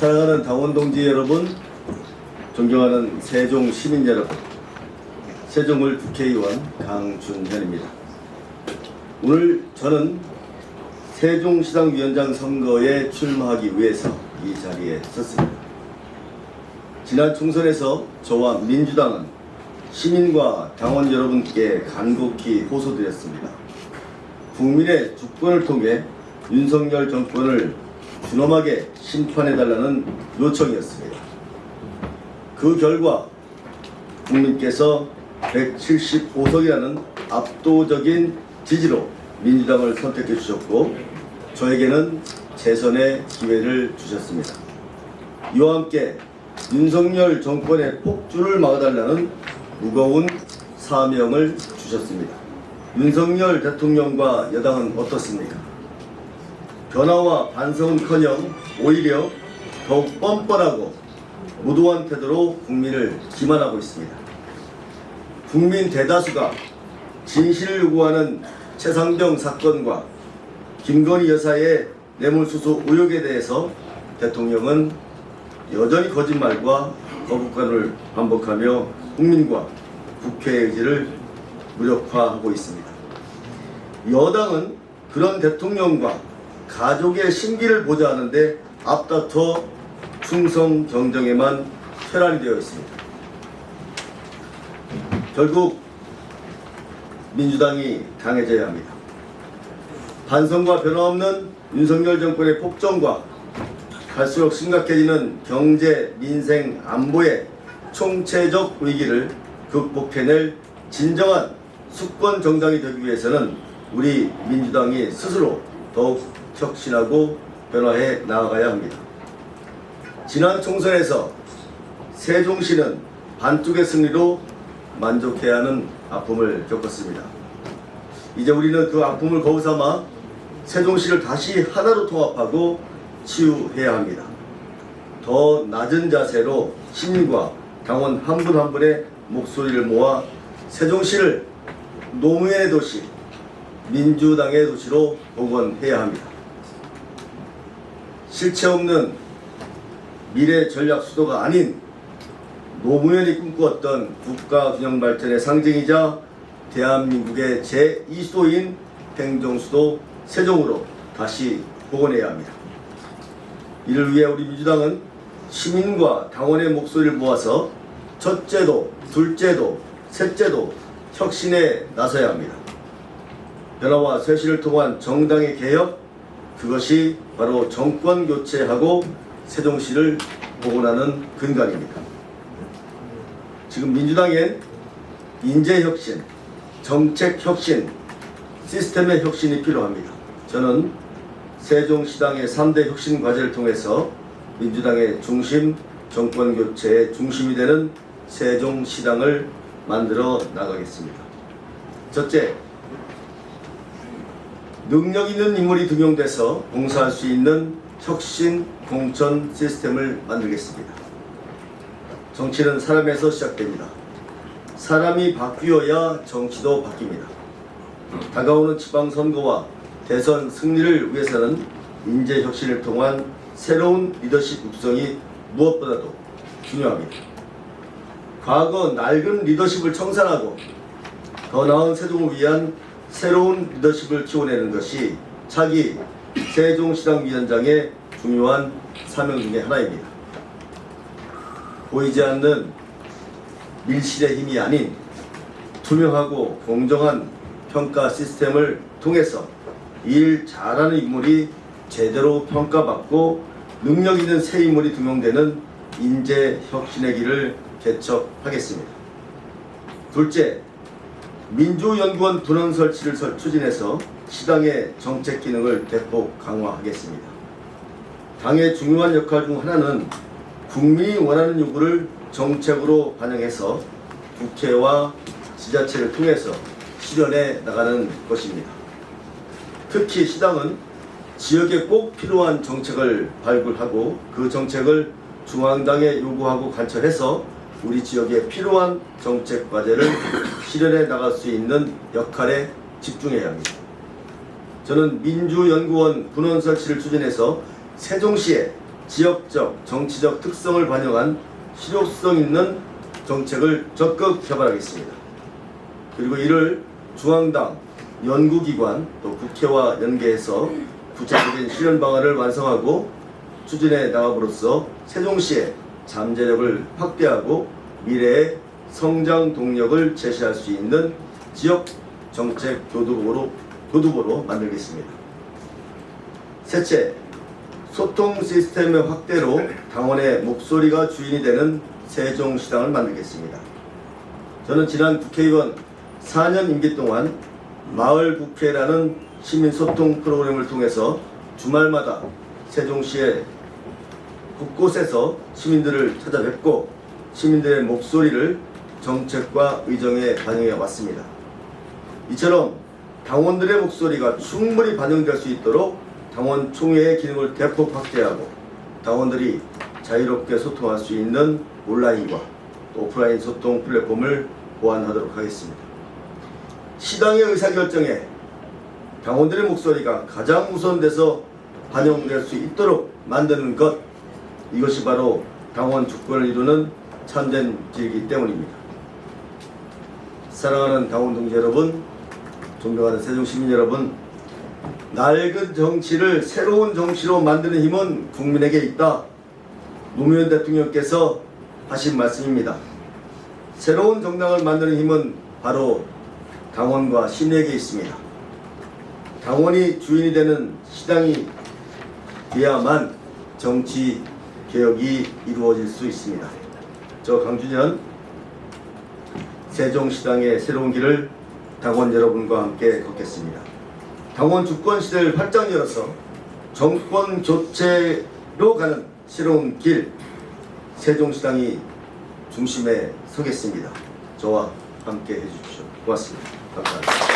사랑하는 당원 동지 여러분, 존경하는 세종 시민 여러분, 세종을 국회의원 강준현입니다. 오늘 저는 세종시당위원장 선거에 출마하기 위해서 이 자리에 섰습니다. 지난 총선에서 저와 민주당은 시민과 당원 여러분께 간곡히 호소드렸습니다. 국민의 주권을 통해 윤석열 정권을 준엄하게 심판해달라는 요청이었습니다. 그 결과 국민께서 175석이라는 압도적인 지지로 민주당을 선택해 주셨고, 저에게는 재선의 기회를 주셨습니다. 이와 함께 윤석열 정권의 폭주를 막아달라는 무거운 사명을 주셨습니다. 윤석열 대통령과 여당은 어떻습니까? 변화와 반성은커녕 오히려 더욱 뻔뻔하고 무도한 태도로 국민을 기만하고 있습니다. 국민 대다수가 진실을 요구하는 최상병 사건과 김건희 여사의 뇌물수수 의혹에 대해서 대통령은 여전히 거짓말과 거부감을 반복하며 국민과 국회의 의지를 무력화하고 있습니다. 여당은 그런 대통령과 가족의 심기를 보좌하는데 앞다퉈 충성 경쟁에만 혈안이 되어 있습니다. 결국 민주당이 강해져야 합니다. 반성과 변화 없는 윤석열 정권의 폭정과 갈수록 심각해지는 경제, 민생, 안보의 총체적 위기를 극복해낼 진정한 수권 정당이 되기 위해서는 우리 민주당이 스스로 더욱 혁신하고 변화해 나아가야 합니다. 지난 총선에서 세종시는 반쪽의 승리로 만족해야 하는 아픔을 겪었습니다. 이제 우리는 그 아픔을 거울 삼아 세종시를 다시 하나로 통합하고 치유해야 합니다. 더 낮은 자세로 시민과 당원 한 분 한 분의 목소리를 모아 세종시를 노무현의 도시, 민주당의 도시로 복원해야 합니다. 실체 없는 미래 전략 수도가 아닌 노무현이 꿈꾸었던 국가 균형 발전의 상징이자 대한민국의 제2수도인 행정수도 세종으로 다시 복원해야 합니다. 이를 위해 우리 민주당은 시민과 당원의 목소리를 모아서 첫째도, 둘째도, 셋째도 혁신에 나서야 합니다. 변화와 쇄신을 통한 정당의 개혁, 그것이 바로 정권 교체하고 세종시를 복원하는 근간입니다. 지금 민주당엔 인재혁신, 정책혁신, 시스템의 혁신이 필요합니다. 저는 세종시당의 3대 혁신 과제를 통해서 민주당의 중심, 정권교체의 중심이 되는 세종시당을 만들어 나가겠습니다. 첫째, 능력 있는 인물이 등용돼서 봉사할 수 있는 혁신 공천 시스템을 만들겠습니다. 정치는 사람에서 시작됩니다. 사람이 바뀌어야 정치도 바뀝니다. 다가오는 지방선거와 대선 승리를 위해서는 인재혁신을 통한 새로운 리더십 육성이 무엇보다도 중요합니다. 과거 낡은 리더십을 청산하고 더 나은 세종을 위한 새로운 리더십을 키워내는 것이 차기 세종시당위원장의 중요한 사명 중의 하나입니다. 보이지 않는 밀실의 힘이 아닌 투명하고 공정한 평가 시스템을 통해서 일 잘하는 인물이 제대로 평가받고 능력 있는 새 인물이 등용되는 인재 혁신의 길을 개척하겠습니다. 둘째, 민주연구원 분원 설치를 추진해서 시당의 정책 기능을 대폭 강화하겠습니다. 당의 중요한 역할 중 하나는 국민이 원하는 요구를 정책으로 반영해서 국회와 지자체를 통해서 실현해 나가는 것입니다. 특히 시당은 지역에 꼭 필요한 정책을 발굴하고 그 정책을 중앙당에 요구하고 관철해서 우리 지역에 필요한 정책 과제를 실현해 나갈 수 있는 역할에 집중해야 합니다. 저는 민주연구원 분원 설치를 추진해서 세종시에 지역적, 정치적 특성을 반영한 실효성 있는 정책을 적극 개발하겠습니다. 그리고 이를 중앙당, 연구기관, 또 국회와 연계해서 구체적인 실현 방안을 완성하고 추진해 나감으로써 세종시의 잠재력을 확대하고 미래의 성장 동력을 제시할 수 있는 지역 정책 교두보로 만들겠습니다. 셋째, 소통 시스템의 확대로 당원의 목소리가 주인이 되는 세종시당을 만들겠습니다. 저는 지난 국회의원 4년 임기 동안 마을국회라는 시민소통 프로그램을 통해서 주말마다 세종시의 곳곳에서 시민들을 찾아뵙고 시민들의 목소리를 정책과 의정에 반영해 왔습니다. 이처럼 당원들의 목소리가 충분히 반영될 수 있도록 당원 총회의 기능을 대폭 확대하고 당원들이 자유롭게 소통할 수 있는 온라인과 오프라인 소통 플랫폼을 보완하도록 하겠습니다. 시당의 의사결정에 당원들의 목소리가 가장 우선돼서 반영될 수 있도록 만드는 것, 이것이 바로 당원 주권을 이루는 참전질이기 때문입니다. 사랑하는 당원 동지 여러분, 존경하는 세종시민 여러분, 낡은 정치를 새로운 정치로 만드는 힘은 국민에게 있다. 노무현 대통령께서 하신 말씀입니다. 새로운 정당을 만드는 힘은 바로 당원과 시민에게 있습니다. 당원이 주인이 되는 시당이 돼야만 정치 개혁이 이루어질 수 있습니다. 저 강준현 세종시당의 새로운 길을 당원 여러분과 함께 걷겠습니다. 당원 주권 시대를 활짝 열어서 정권 교체로 가는 새로운 길, 세종시당이 중심에 서겠습니다. 저와 함께 해주십시오. 고맙습니다. 감사합니다.